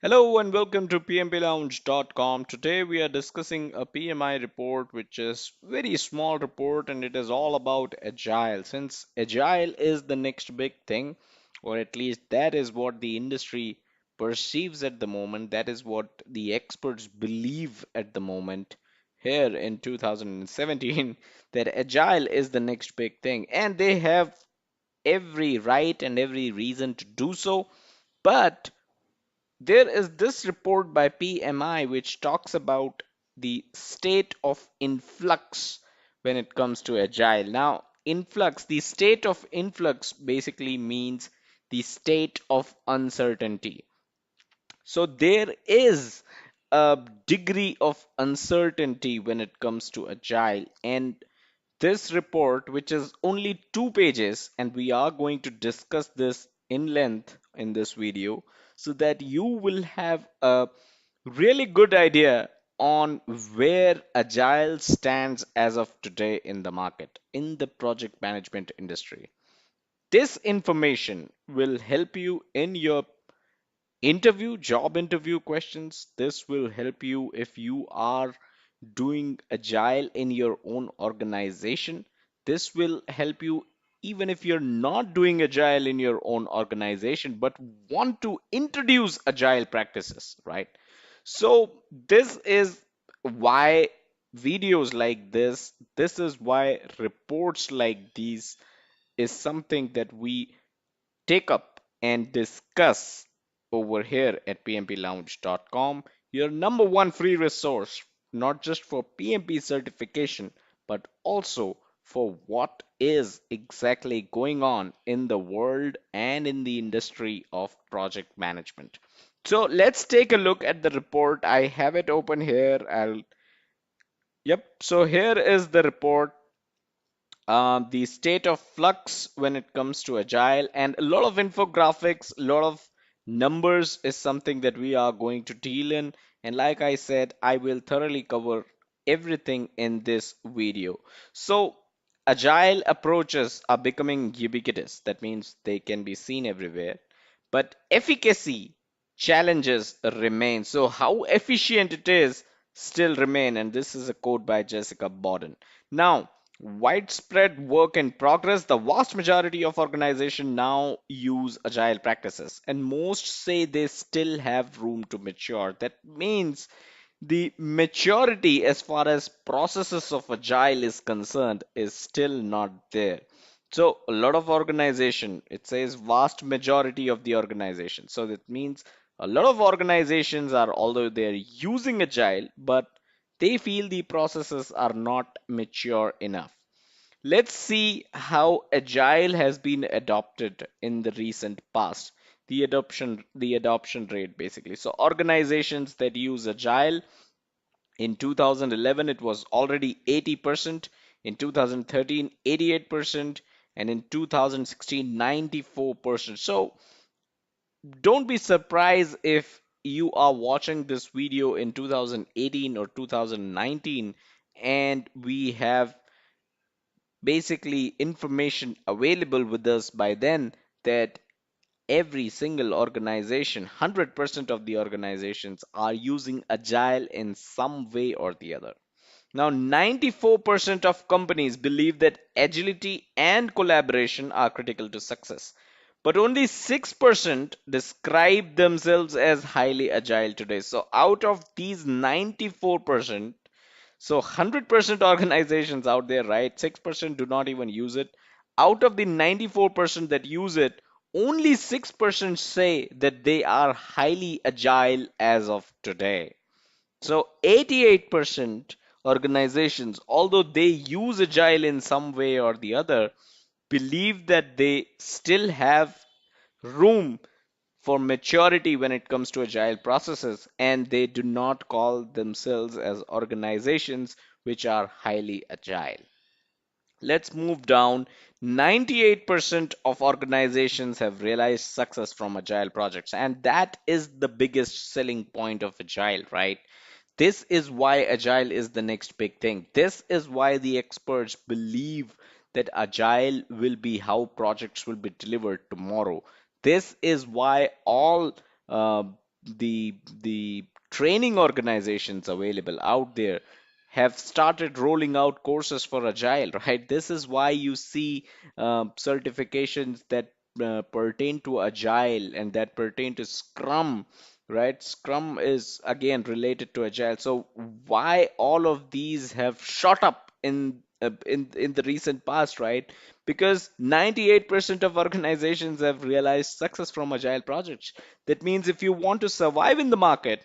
Hello and welcome to pmplounge.com. Today we are discussing a PMI report which is very small report and it is all about agile. Since agile is the next big thing, or at least that is what the industry perceives at the moment, that is what the experts believe at the moment here in 2017 that agile is the next big thing and they have every right and every reason to do so. But there is this report by PMI which talks about the state of influx when it comes to agile. Now, influx, the state of influx basically means the state of uncertainty. So there is a degree of uncertainty when it comes to agile, and this report, which is only 2 pages, and we are going to discuss this in length in this video so that you will have a really good idea on where Agile stands as of today in the market, in the project management industry. This information will help you in your job interview questions. This will help you if you are doing agile in your own organization. This will help you even if you're not doing agile in your own organization but want to introduce agile practices, right? So this is why videos like this is why reports like these is something that we take up and discuss over here at pmplounge.com, your number one free resource, not just for PMP certification, but also for what is exactly going on in the world and in the industry of project management. So let's take a look at the report. I have it open here. Yep. So here is the report, the state of flux when it comes to agile, and a lot of infographics, a lot of numbers is something that we are going to deal in. And like I said, I will thoroughly cover everything in this video. So agile approaches are becoming ubiquitous. That means they can be seen everywhere, but efficacy challenges remain. So how efficient it is still remain. And this is a quote by Jessica Borden. Now, widespread work in progress. The vast majority of organizations now use agile practices, and most say they still have room to mature. That means the maturity as far as processes of agile is concerned is still not there. So a lot of organization, it says vast majority of the organization. So that means a lot of organizations are, although they're using agile, but they feel the processes are not mature enough. Let's see how agile has been adopted in the recent past. The adoption rate basically. So organizations that use agile in 2011 it was already 80%, in 2013 88%, and in 2016 94%. So don't be surprised if you are watching this video in 2018 or 2019 and we have basically information available with us by then that every single organization, 100% of the organizations are using agile in some way or the other. Now, 94% of companies believe that agility and collaboration are critical to success, but only 6% describe themselves as highly agile today. So, out of these 94%, so 100% organizations out there, right? 6% do not even use it. Out of the 94% that use it, only 6% say that they are highly agile as of today. So 88% organizations, although they use agile in some way or the other, believe that they still have room for maturity when it comes to agile processes, and they do not call themselves as organizations which are highly agile. Let's move down. 98% of organizations have realized success from agile projects, and that is the biggest selling point of agile, right? This is why agile is the next big thing. This is why the experts believe that agile will be how projects will be delivered tomorrow. This is why all uh, the training organizations available out there have started rolling out courses for Agile, right? This is why you see certifications that pertain to Agile and that pertain to Scrum, right? Scrum is again related to Agile. So why all of these have shot up in the recent past, right? Because 98% of organizations have realized success from Agile projects. That means if you want to survive in the market,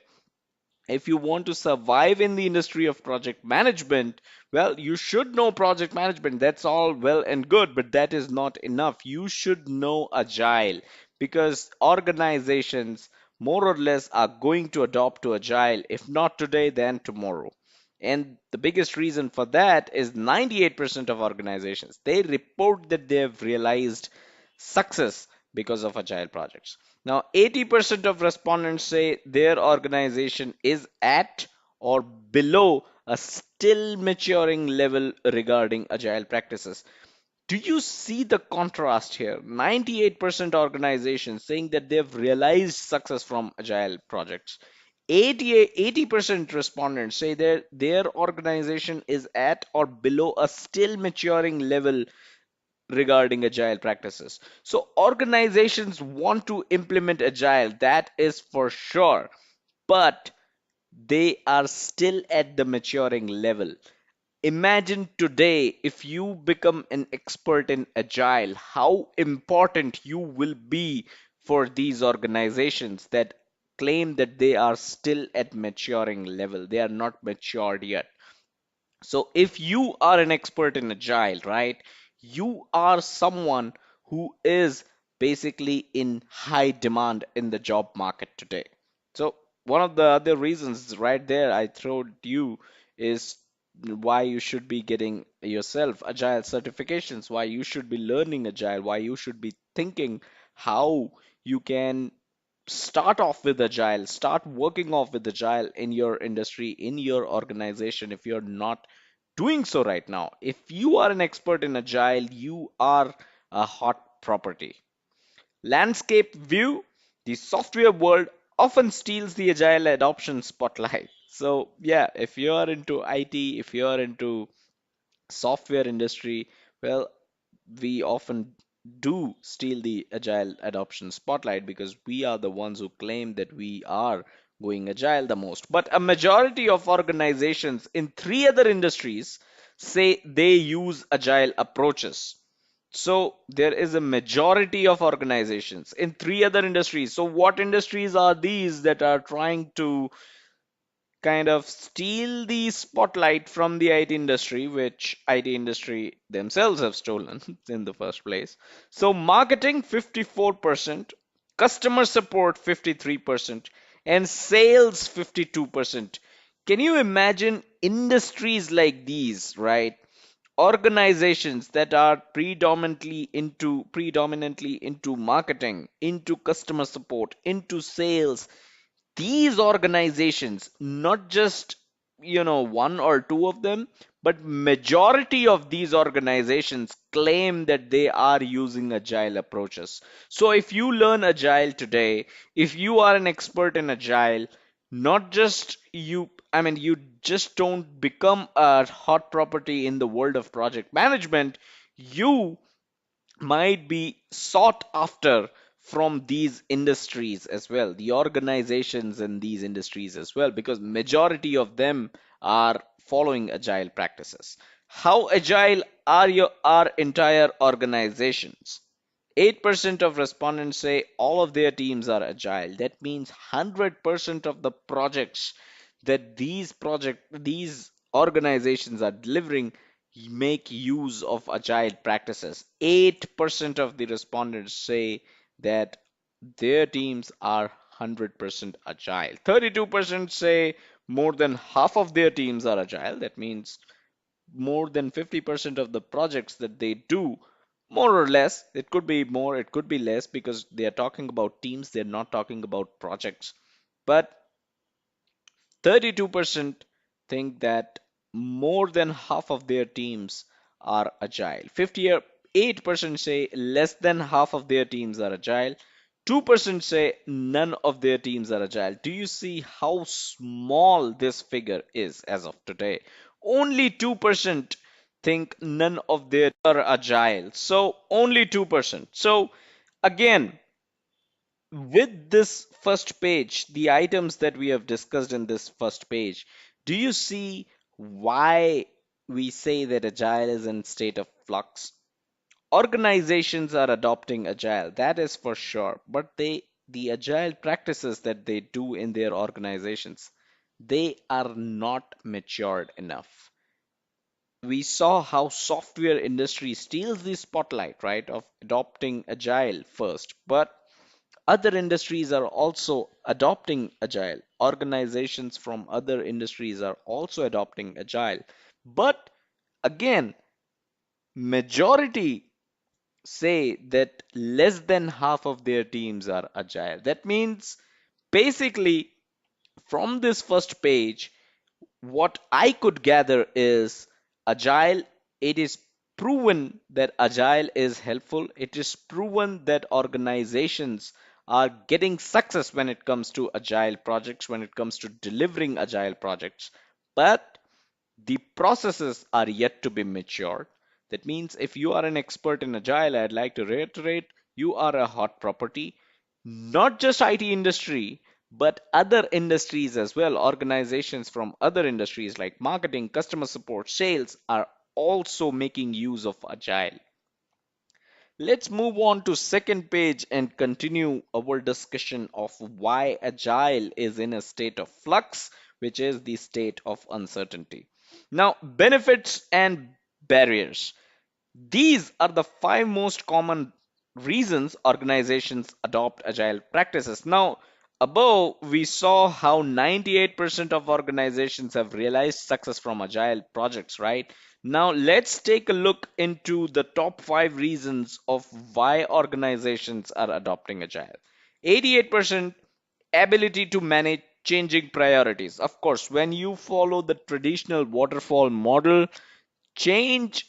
if you want to survive in the industry of project management, well, you should know project management. That's all well and good, but that is not enough. You should know Agile because organizations more or less are going to adopt to Agile, if not today, then tomorrow. And the biggest reason for that is 98% of organizations, they report that they have realized success because of Agile projects. Now, 80% of respondents say their organization is at or below a still maturing level regarding agile practices. Do you see the contrast here? 98% organizations saying that they've realized success from agile projects. 80% respondents say that their organization is at or below a still maturing level regarding agile practices. So organizations want to implement agile, that is for sure, but they are still at the maturing level. Imagine today if you become an expert in agile, how important you will be for these organizations that claim that they are still at maturing level. They are not matured yet. So if you are an expert in agile, right, you are someone who is basically in high demand in the job market today. So one of the other reasons right there I told you is why you should be getting yourself agile certifications, why you should be learning agile, why you should be thinking how you can start off with agile, start working off with agile in your industry, in your organization. If you're not doing so right now, if you are an expert in agile, you are a hot property. Landscape view: the software world often steals the agile adoption spotlight. So yeah, if you are into it, if you are into software industry, well, we often do steal the agile adoption spotlight because we are the ones who claim that we are going agile the most. But a majority of organizations in three other industries say they use agile approaches. So there is a majority of organizations in three other industries. So what industries are these that are trying to kind of steal the spotlight from the IT industry, which IT industry themselves have stolen in the first place? So marketing 54%, customer support 53%, and sales 52%. Can you imagine industries like these, right? Organizations that are predominantly into marketing, into customer support, into sales, these organizations, not just one or two of them, but majority of these organizations claim that they are using agile approaches. So if you learn agile today, if you are an expert in agile, not just you, I mean, you just don't become a hot property in the world of project management, you might be sought after from these industries as well, the organizations in these industries as well, because majority of them are following agile practices. How agile are our entire organizations? 8% of respondents say all of their teams are agile. That means 100% of the projects that these organizations are delivering make use of agile practices. 8% of the respondents say that their teams are 100% agile. 32% say more than half of their teams are agile. That means more than 50% of the projects that they do, more or less, it could be more, it could be less, because they are talking about teams, they're not talking about projects. But 32% think that more than half of their teams are agile. 58% say less than half of their teams are agile. 2% say none of their teams are agile. Do you see how small this figure is as of today? Only 2% think none of their are agile. So only 2%. So again, with this first page, the items that we have discussed in this first page, do you see why we say that agile is in state of flux? Organizations are adopting agile, that is for sure, but the agile practices that they do in their organizations, they are not matured enough. We saw how software industry steals the spotlight, right, of adopting agile first, but other industries are also adopting agile. Organizations from other industries are also adopting agile. But again, majority say that less than half of their teams are agile. That means basically from this first page, what I could gather is agile, it is proven that agile is helpful. It is proven that organizations are getting success when it comes to agile projects, when it comes to delivering agile projects. But the processes are yet to be matured. That means if you are an expert in agile, I'd like to reiterate, you are a hot property. Not just IT industry, but other industries as well. Organizations from other industries like marketing, customer support, sales are also making use of agile. Let's move on to second page and continue our discussion of why agile is in a state of flux, which is the state of uncertainty. Now, benefits and barriers. These are the five most common reasons organizations adopt agile practices. Now, above we saw how 98% of organizations have realized success from agile projects, right? Now, let's take a look into the top five reasons of why organizations are adopting agile. 88% ability to manage changing priorities. Of course, when you follow the traditional waterfall model, change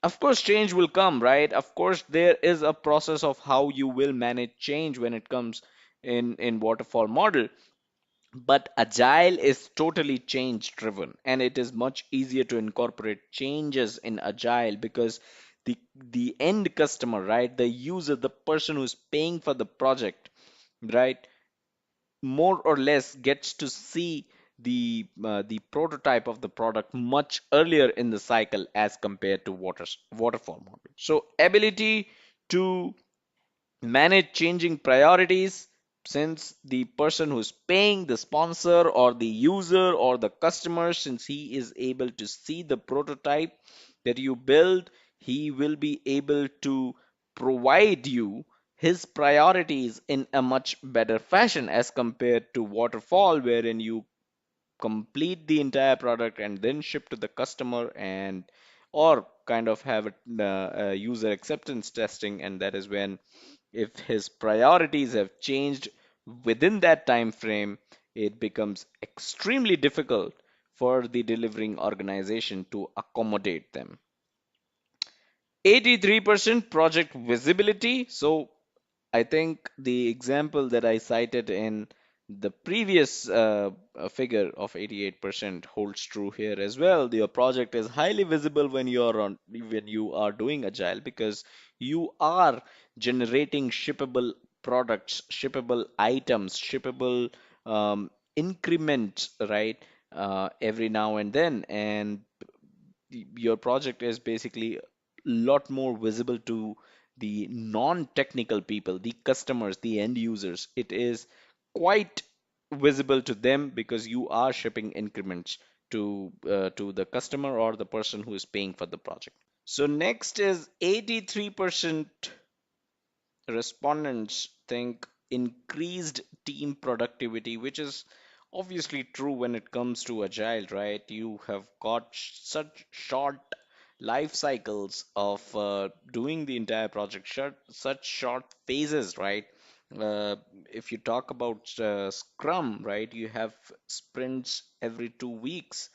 of course change will come, right? Of course there is a process of how you will manage change when it comes in waterfall model, but agile is totally change driven, and it is much easier to incorporate changes in agile because the end customer, right, the user, the person who's paying for the project, right, more or less gets to see the prototype of the product much earlier in the cycle as compared to waterfall model. So ability to manage changing priorities, since the person who's paying, the sponsor or the user or the customer, since he is able to see the prototype that you build, he will be able to provide you his priorities in a much better fashion as compared to waterfall, wherein you complete the entire product and then ship to the customer, and or kind of have a user acceptance testing, and that is when, if his priorities have changed within that time frame, it becomes extremely difficult for the delivering organization to accommodate them. 83% project visibility. So I think the example that I cited in the previous figure of 88% holds true here as well. Your project is highly visible when you are doing agile, because you are generating shippable products, shippable items, shippable increments, right? Every now and then, and your project is basically a lot more visible to the non-technical people, the customers, the end users. It is quite visible to them because you are shipping increments to the customer or the person who is paying for the project. So next is 83% respondents think increased team productivity, which is obviously true when it comes to agile, right? You have got such short life cycles of doing the entire project, such short phases, right? Uh, if you talk about Scrum, right, you have sprints every 2 weeks,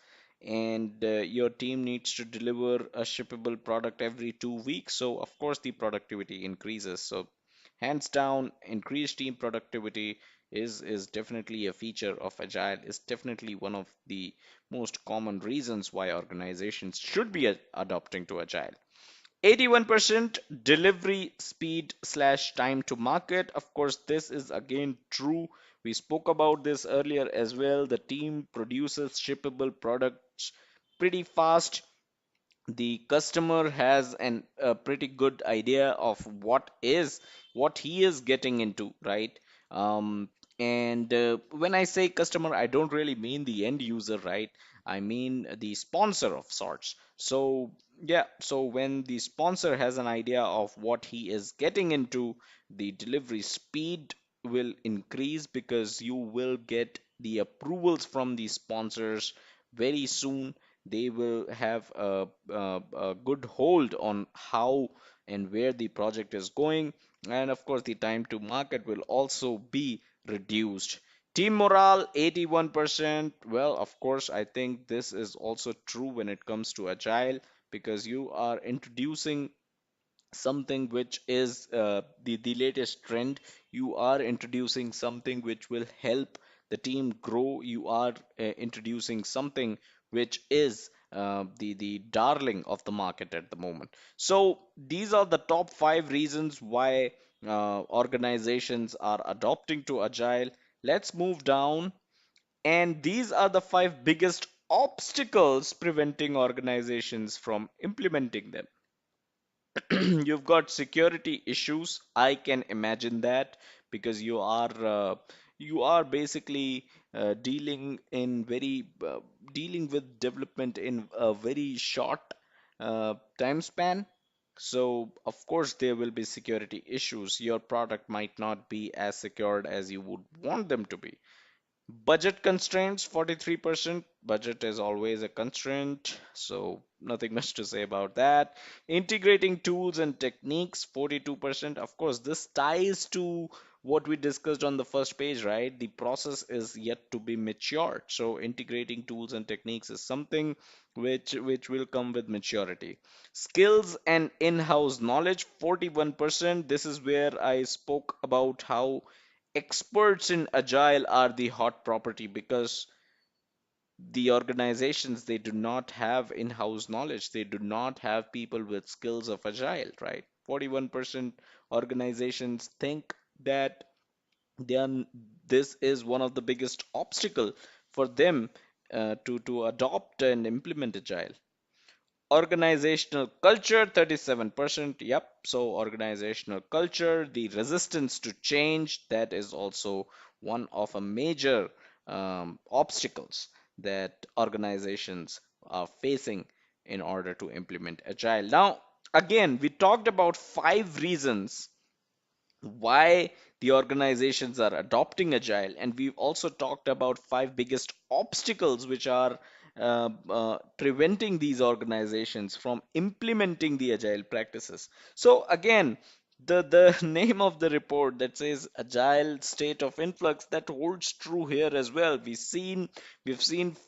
and your team needs to deliver a shippable product every 2 weeks. So, of course, the productivity increases. So, hands down, increased team productivity is definitely a feature of Agile, is definitely one of the most common reasons why organizations should be adopting to Agile. 81% delivery speed slash time to market. Of course, this is again true. We spoke about this earlier as well. The team produces shippable products pretty fast. The customer has a pretty good idea of what he is getting into, right? And when I say customer, I don't really mean the end user, right? I mean the sponsor of sorts. So yeah, so when the sponsor has an idea of what he is getting into, the delivery speed will increase because you will get the approvals from the sponsors very soon. They will have a good hold on how and where the project is going. And of course, the time to market will also be reduced. Team morale 81%. Well, of course, I think this is also true when it comes to Agile because you are introducing something which is the latest trend. You are introducing something which will help the team grow. You are introducing something which is the darling of the market at the moment. So these are the top five reasons why organizations are adopting to Agile. Let's move down. And these are the five biggest obstacles preventing organizations from implementing them. You've got security issues. I can imagine that because you are basically dealing with development in a very short time span. So of course there will be security issues. Your product might not be as secured as you would want them to be. Budget constraints, 43%. Budget is always a constraint, so nothing much to say about that. Integrating tools and techniques, 42%. Of course, this ties to what we discussed on the first page, right? The process is yet to be matured. So integrating tools and techniques is something which will come with maturity. Skills and in-house knowledge, 41%. This is where I spoke about how experts in Agile are the hot property because the organizations, they do not have in-house knowledge. They do not have people with skills of Agile, right? 41% organizations think that they are, this is one of the biggest obstacle for them to adopt and implement Agile. Organizational culture, 37%. Yep. So organizational culture, the resistance to change, that is also one of a major obstacles that organizations are facing in order to implement Agile. Now, again, we talked about five reasons why the organizations are adopting Agile, and we've also talked about five biggest obstacles which are preventing these organizations from implementing the Agile practices. So again, the name of the report that says Agile State of Influx, that holds true here as well. We've seen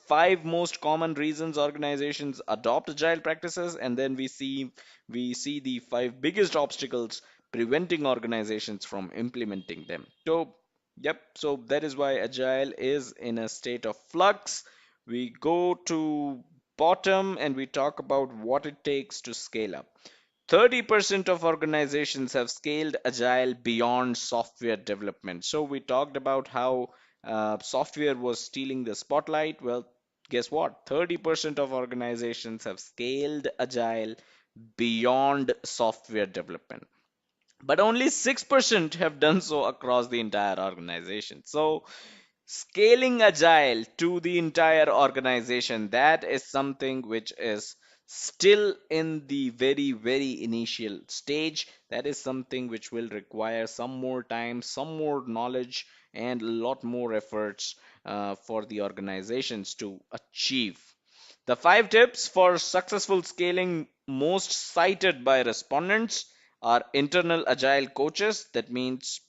five most common reasons organizations adopt Agile practices, and then we see the five biggest obstacles preventing organizations from implementing them. So, yep, so that is why Agile is in a state of flux. We go to bottom and we talk about what it takes to scale up. 30% of organizations have scaled Agile beyond software development. So we talked about how software was stealing the spotlight. Well, guess what? 30% of organizations have scaled Agile beyond software development, but only 6% have done so across the entire organization. So, scaling Agile to the entire organization, that is something which is still in the very, very initial stage. That is something which will require some more time, some more knowledge, and a lot more efforts for the organizations to achieve. The five tips for successful scaling most cited by respondents are internal agile coaches. That means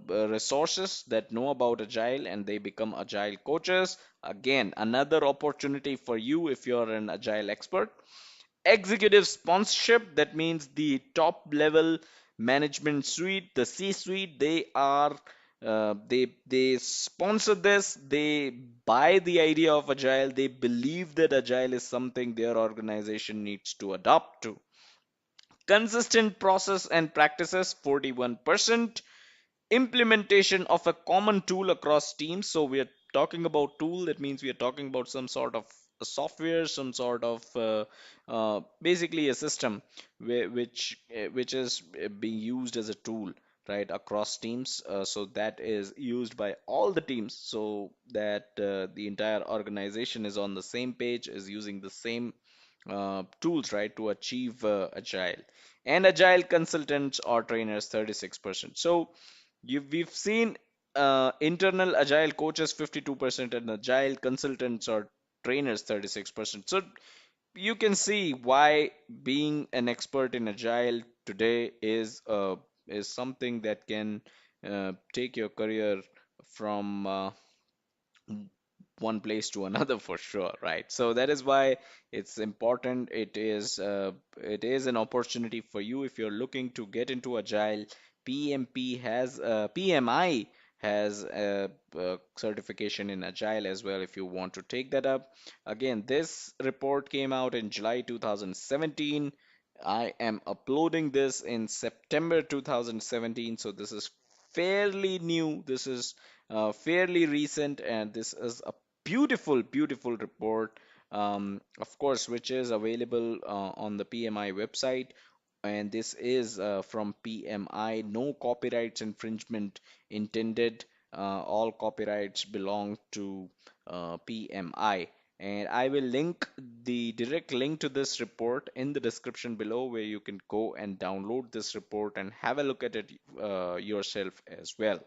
resources that know about agile and they become agile coaches. Again, another opportunity for you if you're an agile expert. Executive sponsorship, that means the top level management suite, the C-suite, they sponsor this. They buy the idea of Agile. They believe that Agile is something their organization needs to adopt to. Consistent process and practices, 41%. Implementation of a common tool across teams. So we are talking about tool. That means we are talking about some sort of a software, some sort of basically a system which is being used as a tool, right, across teams. So that is used by all the teams, so that the entire organization is on the same page, is using the same tools, right, to achieve agile. And agile consultants or trainers, 36%. So we've seen internal agile coaches 52% and agile consultants or trainers 36%. So you can see why being an expert in agile today is something that can take your career from one place to another for sure, right? So that is why it's important. It is an opportunity for you if you're looking to get into agile. PMI has a certification in agile as well if you want to take that up. Again, this report came out in July 2017. I am uploading this in September 2017, so this is fairly new. This is fairly recent, and this is a beautiful, beautiful report, of course, which is available on the PMI website. And this is from PMI. No copyrights infringement intended. All copyrights belong to PMI. And I will link the direct link to this report in the description below, where you can go and download this report and have a look at it yourself as well.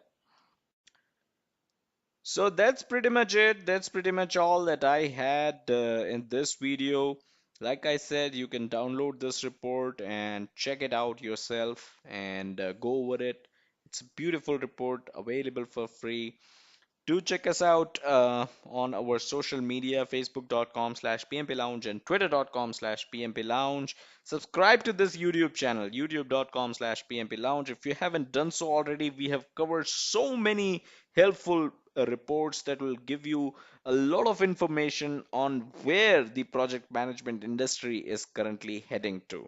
So that's pretty much it. That's pretty much all that I had in this video. Like I said, you can download this report and check it out yourself and go over it. It's a beautiful report available for free. Do check us out on our social media, facebook.com/PMP Lounge and twitter.com/PMP Lounge. Subscribe to this YouTube channel, youtube.com/PMP Lounge. If you haven't done so already, we have covered so many helpful reports that will give you a lot of information on where the project management industry is currently heading to.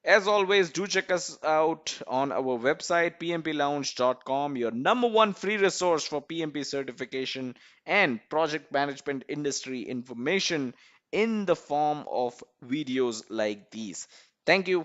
As always, do check us out on our website, pmplounge.com, your number one free resource for PMP certification and project management industry information in the form of videos like these. Thank you.